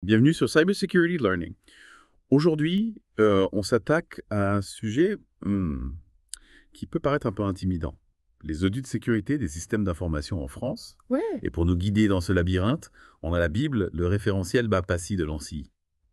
Bienvenue sur Cybersecurity Learning. Aujourd'hui, on s'attaque à un sujet qui peut paraître un peu intimidant. Les audits de sécurité des systèmes d'information en France. Ouais. Et pour nous guider dans ce labyrinthe, on a la Bible, le référentiel BAPACI de l'ANSSI.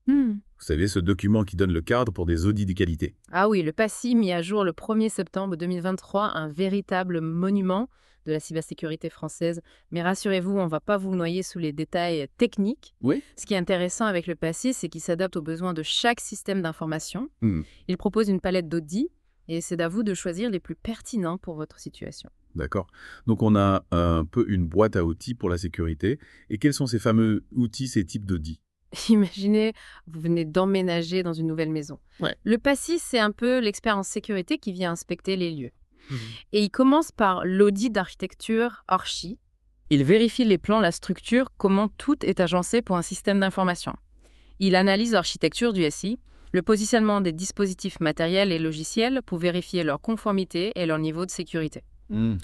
Hmm. Vous savez, ce document qui donne le cadre pour des audits de qualité. Ah oui, le PACI mis à jour le 1er septembre 2023, un véritable monument de la cybersécurité française. Mais rassurez-vous, on ne va pas vous noyer sous les détails techniques. Oui. Ce qui est intéressant avec le PACI, c'est qu'il s'adapte aux besoins de chaque système d'information. Hmm, Il propose une palette d'audits et c'est à vous de choisir les plus pertinents pour votre situation. D'accord. Donc on a un peu une boîte à outils pour la sécurité. Et quels sont ces fameux outils, ces types d'audits? Imaginez, vous venez d'emménager dans une nouvelle maison. Ouais. Le PACI, c'est un peu l'expert en sécurité qui vient inspecter les lieux. Et il commence par l'audit d'architecture Archi. Il vérifie les plans, la structure, comment tout est agencé pour un système d'information. Il analyse l'architecture du SI, le positionnement des dispositifs matériels et logiciels pour vérifier leur conformité et leur niveau de sécurité. Mhm.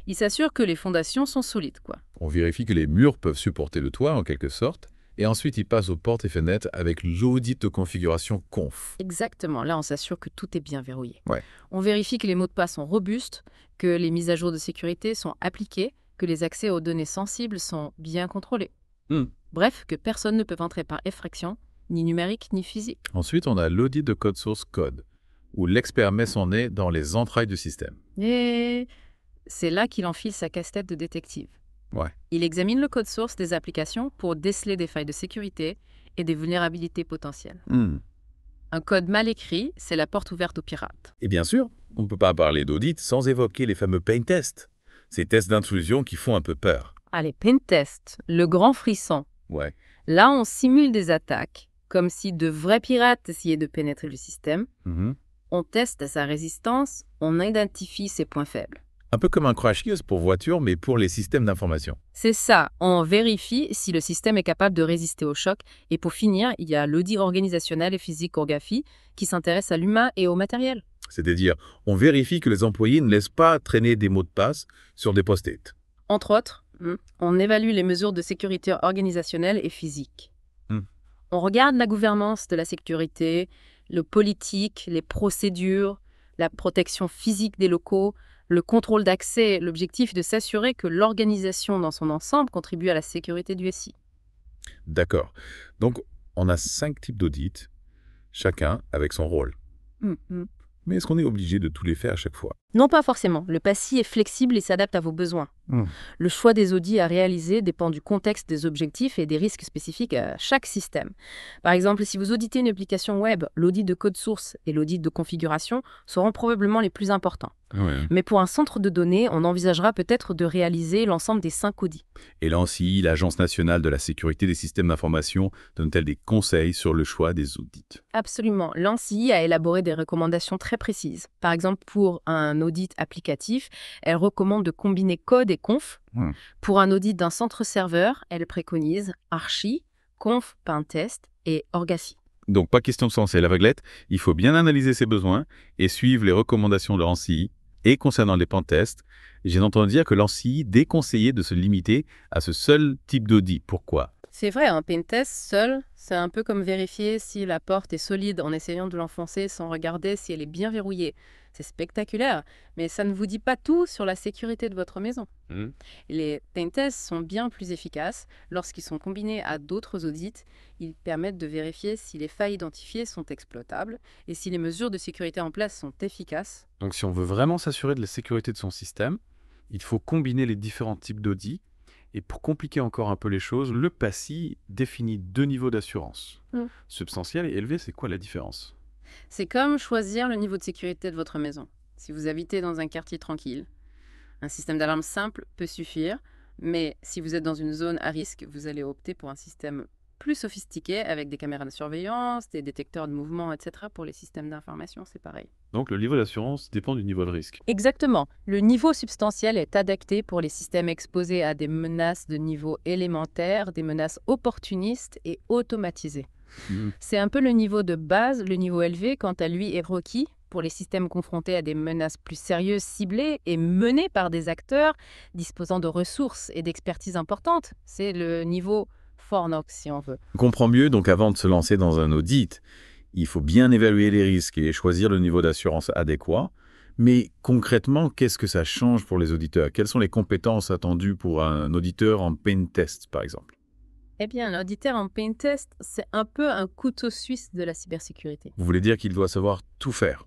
Il s'assure que les fondations sont solides, quoi. On vérifie que les murs peuvent supporter le toit, en quelque sorte, et ensuite il passe aux portes et fenêtres avec l'audit de configuration conf. Exactement, là on s'assure que tout est bien verrouillé. Ouais. On vérifie que les mots de passe sont robustes, que les mises à jour de sécurité sont appliquées, que les accès aux données sensibles sont bien contrôlés. Hmm. Bref, que personne ne peut entrer par effraction, ni numérique ni physique. Ensuite, on a l'audit de code source code, où l'expert met son nez dans les entrailles du système. Et c'est là qu'il enfile sa casquette de détective. Ouais. Il examine le code source des applications pour déceler des failles de sécurité et des vulnérabilités potentielles. Un code mal écrit, c'est la porte ouverte aux pirates. Et bien sûr, on ne peut pas parler d'audit sans évoquer les fameux pain tests, ces tests d'intrusion qui font un peu peur. Allez, pentest, le grand frisson. Ouais. Là, on simule des attaques, comme si de vrais pirates essayaient de pénétrer le système. Mhm. On teste sa résistance, on identifie ses points faibles. Un peu comme un crash course pour voiture, mais pour les systèmes d'information. C'est ça, on vérifie si le système est capable de résister au choc. Et pour finir, il y a l'audit organisationnel et physique Orgafi qui s'intéresse à l'humain et au matériel. C'est-à-dire, on vérifie que les employés ne laissent pas traîner des mots de passe sur des post-it. Entre autres, on évalue les mesures de sécurité organisationnelle et physique. Hmm. On regarde la gouvernance de la sécurité, le politique, les procédures, la protection physique des locaux, le contrôle d'accès. L'objectif est de s'assurer que l'organisation dans son ensemble contribue à la sécurité du SI. D'accord. Donc, on a 5 types d'audits, chacun avec son rôle. Mais est-ce qu'on est obligé de tous les faire à chaque fois? Non, pas forcément. Le PACI est flexible et s'adapte à vos besoins. Le choix des audits à réaliser dépend du contexte, des objectifs et des risques spécifiques à chaque système. Par exemple, si vous auditez une application web, l'audit de code source et l'audit de configuration seront probablement les plus importants. Ouais. Mais pour un centre de données, on envisagera peut-être de réaliser l'ensemble des 5 audits. Et l'ANSSI, l'Agence nationale de la sécurité des systèmes d'information, donne-t-elle des conseils sur le choix des audits? Absolument. L'ANSSI a élaboré des recommandations très précises. Par exemple, pour un audit applicatif, elle recommande de combiner code et conf. Pour un audit d'un centre serveur, elle préconise Archi, conf, pentest et Orgafi. Donc, pas question de se lancer à l'aveuglette, il faut bien analyser ses besoins et suivre les recommandations de l'ANSSI. Et concernant les pentests, j'ai entendu dire que l'ANSSI déconseillait de se limiter à ce seul type d'audit. Pourquoi? C'est vrai, un pentest seul, c'est un peu comme vérifier si la porte est solide en essayant de l'enfoncer sans regarder si elle est bien verrouillée. C'est spectaculaire, mais ça ne vous dit pas tout sur la sécurité de votre maison. Les pentests sont bien plus efficaces lorsqu'ils sont combinés à d'autres audits. Ils permettent de vérifier si les failles identifiées sont exploitables et si les mesures de sécurité en place sont efficaces. Donc si on veut vraiment s'assurer de la sécurité de son système, il faut combiner les différents types d'audits. Et pour compliquer encore un peu les choses, le PACI définit 2 niveaux d'assurance. Substantiel et élevé, c'est quoi la différence? C'est comme choisir le niveau de sécurité de votre maison. Si vous habitez dans un quartier tranquille, un système d'alarme simple peut suffire, mais si vous êtes dans une zone à risque, vous allez opter pour un système plus sophistiqué avec des caméras de surveillance, des détecteurs de mouvement, etc. Pour les systèmes d'information, c'est pareil. Donc le niveau d'assurance dépend du niveau de risque. Exactement. Le niveau substantiel est adapté pour les systèmes exposés à des menaces de niveau élémentaire, des menaces opportunistes et automatisées. C'est un peu le niveau de base. Le niveau élevé, quant à lui, est requis pour les systèmes confrontés à des menaces plus sérieuses, ciblées et menées par des acteurs disposant de ressources et d'expertise importantes. C'est le niveau Fornox si on veut. On comprend mieux, donc avant de se lancer dans un audit, il faut bien évaluer les risques et choisir le niveau d'assurance adéquat. Mais concrètement, qu'est-ce que ça change pour les auditeurs? Quelles sont les compétences attendues pour un auditeur en pain test, par exemple? Eh bien, l'auditeur en pain test, c'est un peu un couteau suisse de la cybersécurité. Vous voulez dire qu'il doit savoir tout faire?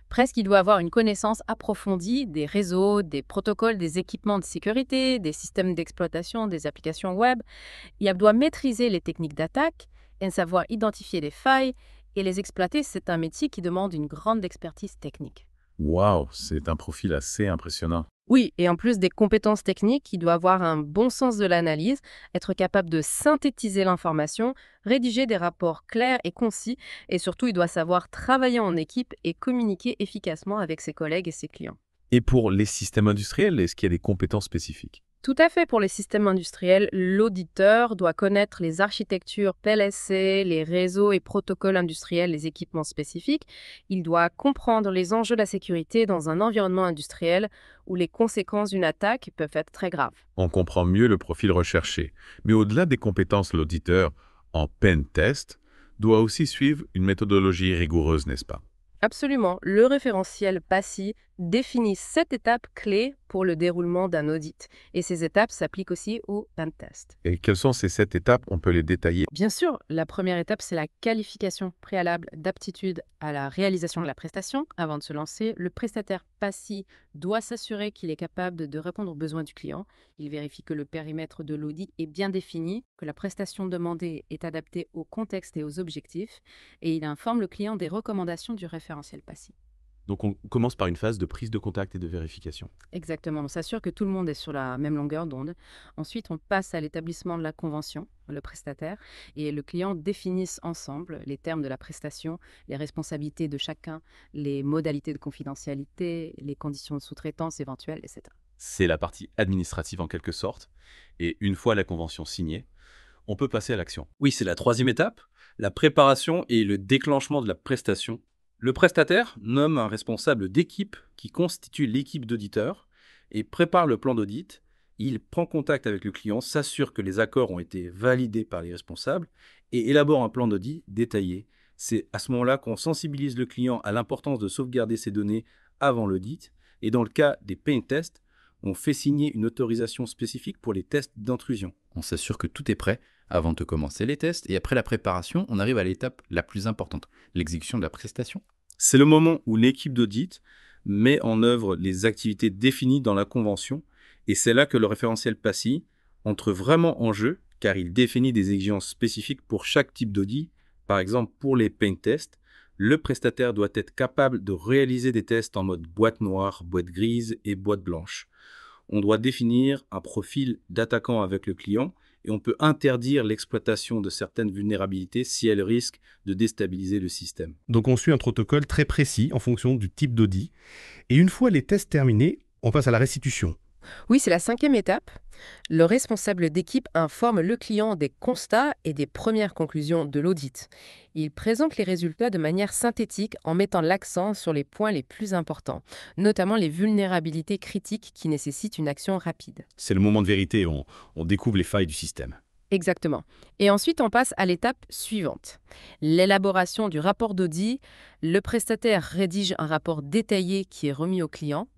Presque, il doit avoir une connaissance approfondie des réseaux, des protocoles, des équipements de sécurité, des systèmes d'exploitation, des applications web. Il doit maîtriser les techniques d'attaque et savoir identifier les failles et les exploiter. C'est un métier qui demande une grande expertise technique. Waouh, c'est un profil assez impressionnant. Oui, et en plus des compétences techniques, il doit avoir un bon sens de l'analyse, être capable de synthétiser l'information, rédiger des rapports clairs et concis, et surtout, il doit savoir travailler en équipe et communiquer efficacement avec ses collègues et ses clients. Et pour les systèmes industriels, est-ce qu'il y a des compétences spécifiques? Tout à fait, pour les systèmes industriels, l'auditeur doit connaître les architectures PLC, les réseaux et protocoles industriels, les équipements spécifiques. Il doit comprendre les enjeux de la sécurité dans un environnement industriel où les conséquences d'une attaque peuvent être très graves. On comprend mieux le profil recherché. Mais au-delà des compétences, l'auditeur en pen test doit aussi suivre une méthodologie rigoureuse, n'est-ce pas? Absolument, le référentiel PASI définit 7 étapes clés pour le déroulement d'un audit. Et ces étapes s'appliquent aussi au pentest. Et quelles sont ces 7 étapes? On peut les détailler. Bien sûr, la première étape, c'est la qualification préalable d'aptitude à la réalisation de la prestation. Avant de se lancer, le prestataire PASI doit s'assurer qu'il est capable de répondre aux besoins du client. Il vérifie que le périmètre de l'audit est bien défini, que la prestation demandée est adaptée au contexte et aux objectifs, et il informe le client des recommandations du référentiel PASI. Donc on commence par une phase de prise de contact et de vérification. Exactement, on s'assure que tout le monde est sur la même longueur d'onde. Ensuite, on passe à l'établissement de la convention, le prestataire, et le client définissent ensemble les termes de la prestation, les responsabilités de chacun, les modalités de confidentialité, les conditions de sous-traitance éventuelles, etc. C'est la partie administrative en quelque sorte. Et une fois la convention signée, on peut passer à l'action. Oui, c'est la troisième étape, la préparation et le déclenchement de la prestation. Le prestataire nomme un responsable d'équipe qui constitue l'équipe d'auditeurs et prépare le plan d'audit. Il prend contact avec le client, s'assure que les accords ont été validés par les responsables et élabore un plan d'audit détaillé. C'est à ce moment-là qu'on sensibilise le client à l'importance de sauvegarder ses données avant l'audit. Et dans le cas des pain tests, on fait signer une autorisation spécifique pour les tests d'intrusion. On s'assure que tout est prêt avant de commencer les tests, et après la préparation, on arrive à l'étape la plus importante, l'exécution de la prestation. C'est le moment où l'équipe d'audit met en œuvre les activités définies dans la convention, et c'est là que le référentiel PASI entre vraiment en jeu, car il définit des exigences spécifiques pour chaque type d'audit. Par exemple, pour les pain tests, le prestataire doit être capable de réaliser des tests en mode boîte noire, boîte grise et boîte blanche. On doit définir un profil d'attaquant avec le client et on peut interdire l'exploitation de certaines vulnérabilités si elles risquent de déstabiliser le système. Donc on suit un protocole très précis en fonction du type d'audit. Et une fois les tests terminés, on passe à la restitution. Oui, c'est la cinquième étape. Le responsable d'équipe informe le client des constats et des premières conclusions de l'audit. Il présente les résultats de manière synthétique en mettant l'accent sur les points les plus importants, notamment les vulnérabilités critiques qui nécessitent une action rapide. C'est le moment de vérité, on découvre les failles du système. Exactement. Et ensuite, on passe à l'étape suivante. L'élaboration du rapport d'audit. Le prestataire rédige un rapport détaillé qui est remis au client.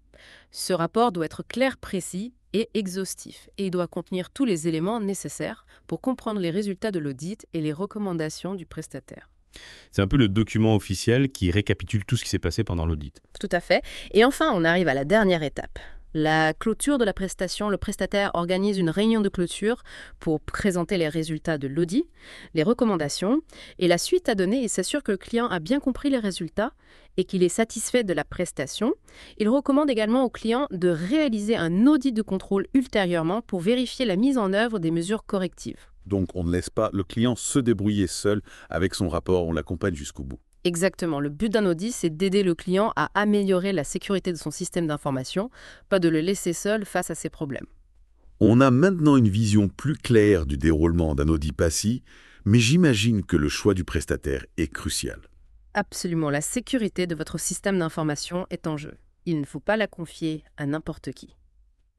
Ce rapport doit être clair, précis et exhaustif, et il doit contenir tous les éléments nécessaires pour comprendre les résultats de l'audit et les recommandations du prestataire. C'est un peu le document officiel qui récapitule tout ce qui s'est passé pendant l'audit. Tout à fait. Et enfin, on arrive à la dernière étape. La clôture de la prestation, le prestataire organise une réunion de clôture pour présenter les résultats de l'audit, les recommandations et la suite à donner et s'assure que le client a bien compris les résultats et qu'il est satisfait de la prestation. Il recommande également au client de réaliser un audit de contrôle ultérieurement pour vérifier la mise en œuvre des mesures correctives. Donc on ne laisse pas le client se débrouiller seul avec son rapport, on l'accompagne jusqu'au bout. Exactement. Le but d'un audit, c'est d'aider le client à améliorer la sécurité de son système d'information, pas de le laisser seul face à ses problèmes. On a maintenant une vision plus claire du déroulement d'un audit PASI, mais j'imagine que le choix du prestataire est crucial. Absolument. La sécurité de votre système d'information est en jeu. Il ne faut pas la confier à n'importe qui.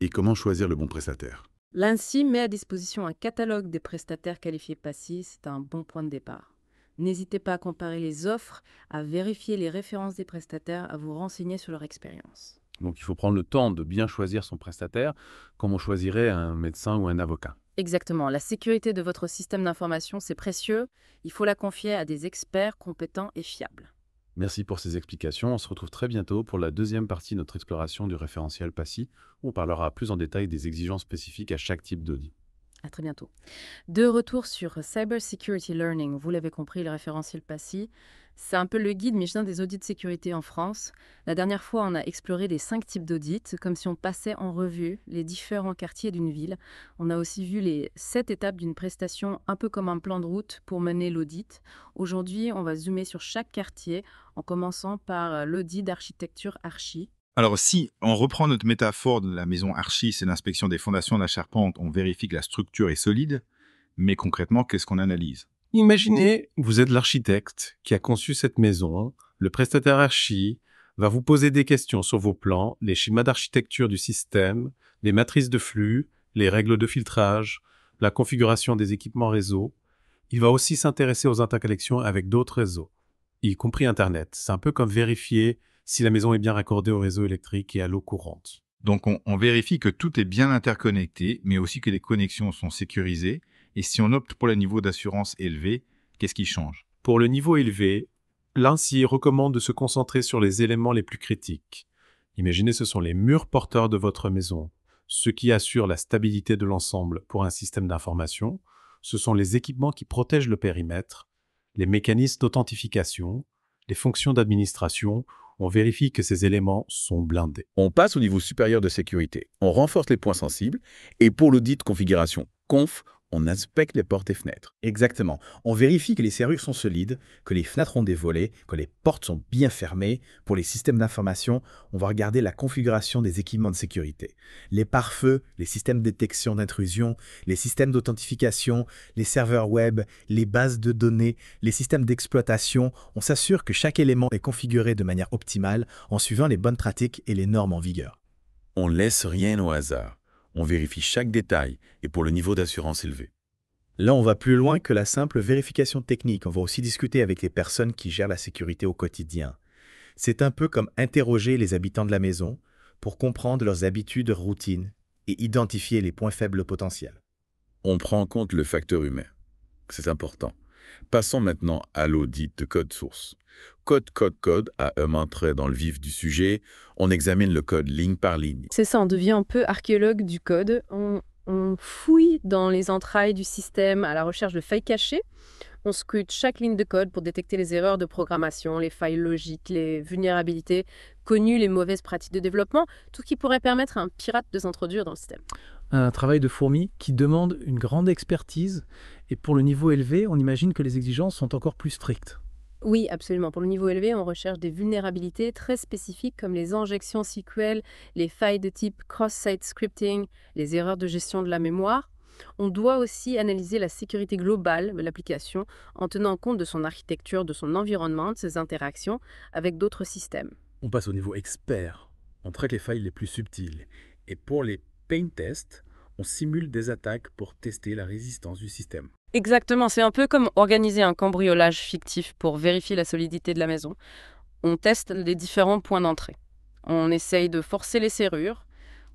Et comment choisir le bon prestataire? L'ANSSI met à disposition un catalogue des prestataires qualifiés PASSI, c'est un bon point de départ. N'hésitez pas à comparer les offres, à vérifier les références des prestataires, à vous renseigner sur leur expérience. Donc il faut prendre le temps de bien choisir son prestataire, comme on choisirait un médecin ou un avocat. Exactement, la sécurité de votre système d'information, c'est précieux, il faut la confier à des experts compétents et fiables. Merci pour ces explications. On se retrouve très bientôt pour la deuxième partie de notre exploration du référentiel PASSI, où on parlera plus en détail des exigences spécifiques à chaque type d'audit. À très bientôt. De retour sur Cyber Security Learning, vous l'avez compris, le référentiel PASSI, c'est un peu le guide Michelin des audits de sécurité en France. La dernière fois, on a exploré les 5 types d'audits, comme si on passait en revue les différents quartiers d'une ville. On a aussi vu les 7 étapes d'une prestation, un peu comme un plan de route pour mener l'audit. Aujourd'hui, on va zoomer sur chaque quartier, en commençant par l'audit d'architecture archi. Alors, si on reprend notre métaphore de la maison archi, c'est l'inspection des fondations de la charpente, on vérifie que la structure est solide, mais concrètement, qu'est-ce qu'on analyse? Imaginez, vous êtes l'architecte qui a conçu cette maison. Le prestataire archi va vous poser des questions sur vos plans, les schémas d'architecture du système, les matrices de flux, les règles de filtrage, la configuration des équipements réseau. Il va aussi s'intéresser aux interconnexions avec d'autres réseaux, y compris Internet. C'est un peu comme vérifier si la maison est bien raccordée au réseau électrique et à l'eau courante. Donc, on vérifie que tout est bien interconnecté, mais aussi que les connexions sont sécurisées. Et si on opte pour le niveau d'assurance élevé, qu'est-ce qui change? Pour le niveau élevé, l'ANSSI recommande de se concentrer sur les éléments les plus critiques. Imaginez, ce sont les murs porteurs de votre maison, ceux qui assurent la stabilité de l'ensemble pour un système d'information. Ce sont les équipements qui protègent le périmètre, les mécanismes d'authentification, les fonctions d'administration. On vérifie que ces éléments sont blindés. On passe au niveau supérieur de sécurité. On renforce les points sensibles et pour l'audit de configuration conf, on inspecte les portes et fenêtres. Exactement. On vérifie que les serrures sont solides, que les fenêtres ont des volets, que les portes sont bien fermées. Pour les systèmes d'information, on va regarder la configuration des équipements de sécurité. Les pare-feux, les systèmes de détection d'intrusion, les systèmes d'authentification, les serveurs web, les bases de données, les systèmes d'exploitation. On s'assure que chaque élément est configuré de manière optimale en suivant les bonnes pratiques et les normes en vigueur. On laisse rien au hasard. On vérifie chaque détail et pour le niveau d'assurance élevé. Là, on va plus loin que la simple vérification technique. On va aussi discuter avec les personnes qui gèrent la sécurité au quotidien. C'est un peu comme interroger les habitants de la maison pour comprendre leurs habitudes, routines et identifier les points faibles potentiels. On prend en compte le facteur humain. C'est important. Passons maintenant à l'audit de code source. Code à entrer dans le vif du sujet. On examine le code ligne par ligne. C'est ça, on devient un peu archéologue du code. On fouille dans les entrailles du système à la recherche de failles cachées. On scrute chaque ligne de code pour détecter les erreurs de programmation, les failles logiques, les vulnérabilités connues, les mauvaises pratiques de développement, tout ce qui pourrait permettre à un pirate de s'introduire dans le système. Un travail de fourmi qui demande une grande expertise. Et pour le niveau élevé, on imagine que les exigences sont encore plus strictes. Oui, absolument. Pour le niveau élevé, on recherche des vulnérabilités très spécifiques comme les injections SQL, les failles de type cross-site scripting, les erreurs de gestion de la mémoire. On doit aussi analyser la sécurité globale de l'application en tenant compte de son architecture, de son environnement, de ses interactions avec d'autres systèmes. On passe au niveau expert. On traite les failles les plus subtiles. Et pour les pain tests, on simule des attaques pour tester la résistance du système. Exactement, c'est un peu comme organiser un cambriolage fictif pour vérifier la solidité de la maison. On teste les différents points d'entrée. On essaye de forcer les serrures.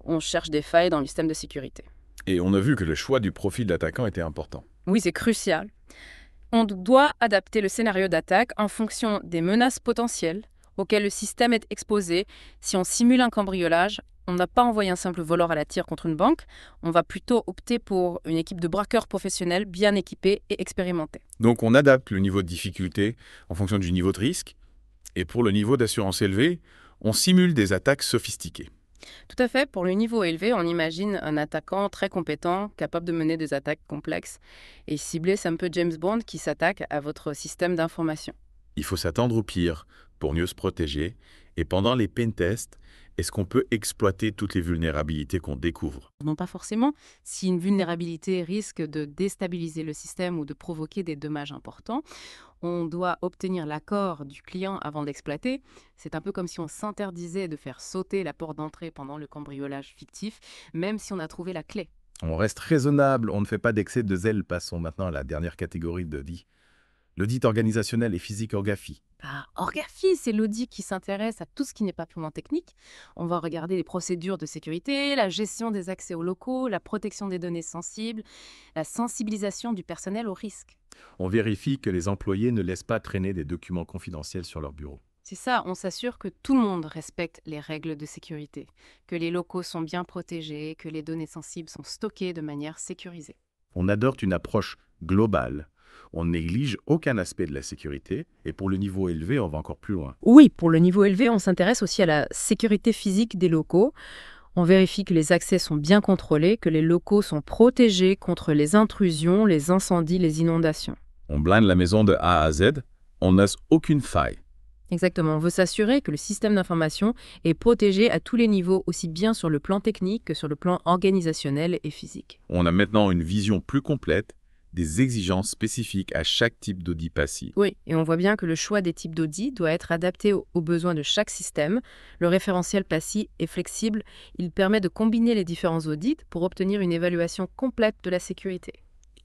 On cherche des failles dans le système de sécurité. Et on a vu que le choix du profil d'attaquant était important. Oui, c'est crucial. On doit adapter le scénario d'attaque en fonction des menaces potentielles auxquelles le système est exposé. Si on simule un cambriolage, on n'a pas envoyé un simple voleur à la tire contre une banque. On va plutôt opter pour une équipe de braqueurs professionnels bien équipés et expérimentés. Donc on adapte le niveau de difficulté en fonction du niveau de risque. Et pour le niveau d'assurance élevé, on simule des attaques sophistiquées. Tout à fait. Pour le niveau élevé, on imagine un attaquant très compétent, capable de mener des attaques complexes. Et ciblé, c'est un peu James Bond qui s'attaque à votre système d'information. Il faut s'attendre au pire pour mieux se protéger. Et pendant les pentests, est-ce qu'on peut exploiter toutes les vulnérabilités qu'on découvre? Non, pas forcément. Si une vulnérabilité risque de déstabiliser le système ou de provoquer des dommages importants, on doit obtenir l'accord du client avant d'exploiter. C'est un peu comme si on s'interdisait de faire sauter la porte d'entrée pendant le cambriolage fictif, même si on a trouvé la clé. On reste raisonnable, on ne fait pas d'excès de zèle. Passons maintenant à la dernière catégorie d'audit. L'audit organisationnel et physique Orgafi. Orgafi, c'est l'audit qui s'intéresse à tout ce qui n'est pas purement technique. On va regarder les procédures de sécurité, la gestion des accès aux locaux, la protection des données sensibles, la sensibilisation du personnel aux risques. On vérifie que les employés ne laissent pas traîner des documents confidentiels sur leur bureau. C'est ça, on s'assure que tout le monde respecte les règles de sécurité, que les locaux sont bien protégés, que les données sensibles sont stockées de manière sécurisée. On adopte une approche globale. On ne néglige aucun aspect de la sécurité et pour le niveau élevé, on va encore plus loin. Oui, pour le niveau élevé, on s'intéresse aussi à la sécurité physique des locaux. On vérifie que les accès sont bien contrôlés, que les locaux sont protégés contre les intrusions, les incendies, les inondations. On blinde la maison de A à Z, on ne laisse aucune faille. Exactement, on veut s'assurer que le système d'information est protégé à tous les niveaux, aussi bien sur le plan technique que sur le plan organisationnel et physique. On a maintenant une vision plus complète des exigences spécifiques à chaque type d'audit PASI. Oui, et on voit bien que le choix des types d'audit doit être adapté aux besoins de chaque système. Le référentiel PASI est flexible, il permet de combiner les différents audits pour obtenir une évaluation complète de la sécurité.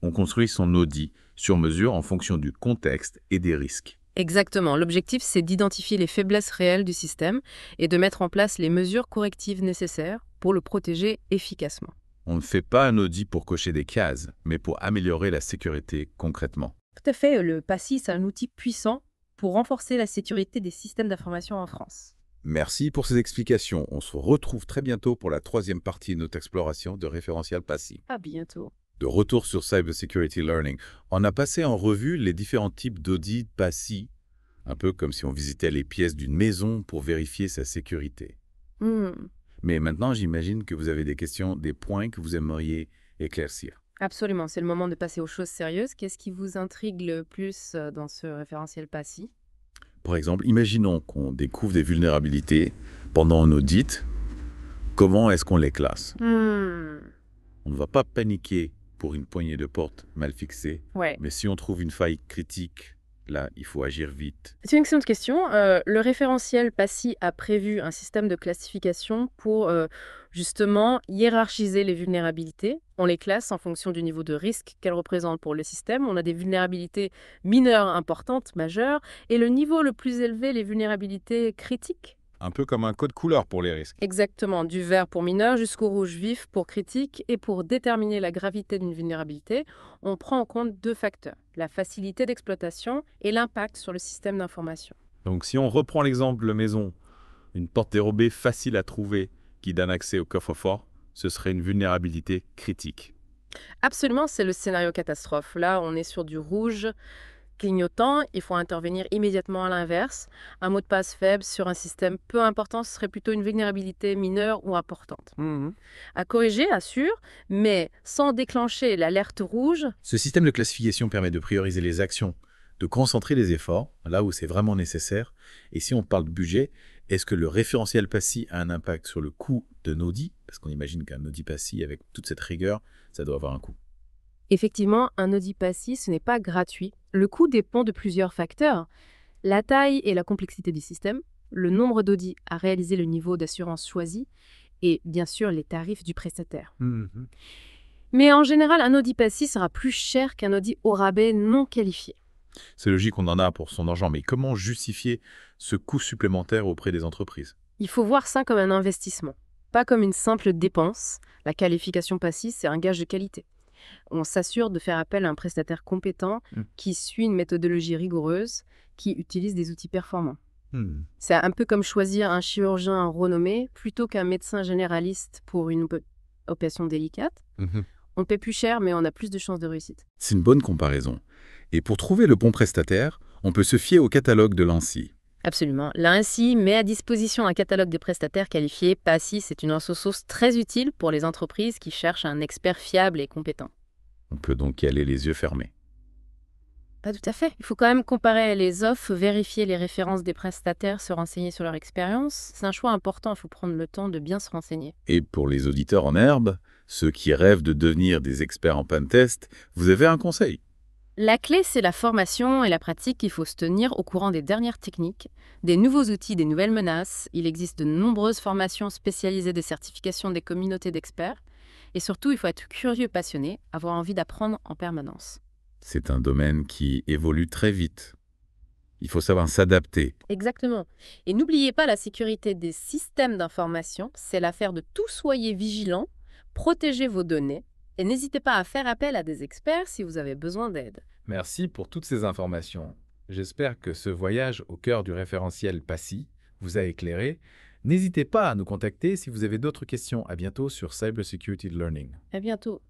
On construit son audit sur mesure en fonction du contexte et des risques. Exactement, l'objectif c'est d'identifier les faiblesses réelles du système et de mettre en place les mesures correctives nécessaires pour le protéger efficacement. On ne fait pas un audit pour cocher des cases, mais pour améliorer la sécurité concrètement. Tout à fait, le PASI c'est un outil puissant pour renforcer la sécurité des systèmes d'information en France. Merci pour ces explications. On se retrouve très bientôt pour la troisième partie de notre exploration de référentiel PASI. À bientôt. De retour sur Cyber Security Learning, on a passé en revue les différents types d'audits PASI, un peu comme si on visitait les pièces d'une maison pour vérifier sa sécurité. Mais maintenant, j'imagine que vous avez des questions, des points que vous aimeriez éclaircir. Absolument, c'est le moment de passer aux choses sérieuses. Qu'est-ce qui vous intrigue le plus dans ce référentiel PASI? Par exemple, imaginons qu'on découvre des vulnérabilités pendant un audit. Comment est-ce qu'on les classe? On ne va pas paniquer pour une poignée de porte mal fixée. Ouais. Mais si on trouve une faille critique, là, il faut agir vite. C'est une excellente question. Le référentiel PASI a prévu un système de classification pour justement hiérarchiser les vulnérabilités. On les classe en fonction du niveau de risque qu'elles représentent pour le système. On a des vulnérabilités mineures importantes, majeures, et le niveau le plus élevé, les vulnérabilités critiques. Un peu comme un code couleur pour les risques. Exactement, du vert pour mineur jusqu'au rouge vif pour critique. Et pour déterminer la gravité d'une vulnérabilité, on prend en compte deux facteurs, la facilité d'exploitation et l'impact sur le système d'information. Donc si on reprend l'exemple de maison, une porte dérobée facile à trouver qui donne accès au coffre-fort, ce serait une vulnérabilité critique. Absolument, c'est le scénario catastrophe. Là, on est sur du rouge clignotant, il faut intervenir immédiatement à l'inverse. Un mot de passe faible sur un système peu important, ce serait plutôt une vulnérabilité mineure ou importante. À corriger, assure, mais sans déclencher l'alerte rouge. Ce système de classification permet de prioriser les actions, de concentrer les efforts là où c'est vraiment nécessaire. Et si on parle de budget, est-ce que le référentiel PASI a un impact sur le coût de audit? Parce qu'on imagine qu'un audit PASI, avec toute cette rigueur, ça doit avoir un coût. Effectivement, un audit PASI, ce n'est pas gratuit. Le coût dépend de plusieurs facteurs. La taille et la complexité du système, le nombre d'audits à réaliser, le niveau d'assurance choisi et bien sûr les tarifs du prestataire. Mais en général, un audit PASI sera plus cher qu'un audit au rabais non qualifié. C'est logique qu'on en a pour son argent, mais comment justifier ce coût supplémentaire auprès des entreprises? Il faut voir ça comme un investissement, pas comme une simple dépense. La qualification PASI, c'est un gage de qualité. On s'assure de faire appel à un prestataire compétent qui suit une méthodologie rigoureuse, qui utilise des outils performants. C'est un peu comme choisir un chirurgien renommé plutôt qu'un médecin généraliste pour une opération délicate. On paie plus cher, mais on a plus de chances de réussite. C'est une bonne comparaison. Et pour trouver le bon prestataire, on peut se fier au catalogue de l'ANSSI. Absolument. L'ANSSI met à disposition un catalogue de prestataires qualifiés. PASI, c'est une ressource très utile pour les entreprises qui cherchent un expert fiable et compétent. On peut donc y aller les yeux fermés. Pas tout à fait. Il faut quand même comparer les offres, vérifier les références des prestataires, se renseigner sur leur expérience. C'est un choix important, il faut prendre le temps de bien se renseigner. Et pour les auditeurs en herbe, ceux qui rêvent de devenir des experts en pentest, vous avez un conseil. La clé, c'est la formation et la pratique. Il faut se tenir au courant des dernières techniques, des nouveaux outils, des nouvelles menaces. Il existe de nombreuses formations spécialisées de certification des communautés d'experts. Et surtout, il faut être curieux, passionné, avoir envie d'apprendre en permanence. C'est un domaine qui évolue très vite. Il faut savoir s'adapter. Exactement. Et n'oubliez pas la sécurité des systèmes d'information, c'est l'affaire de tous. Soyez vigilants, protégez vos données et n'hésitez pas à faire appel à des experts si vous avez besoin d'aide. Merci pour toutes ces informations. J'espère que ce voyage au cœur du référentiel PASI vous a éclairé. N'hésitez pas à nous contacter si vous avez d'autres questions. À bientôt sur Cybersecurity Learning. À bientôt.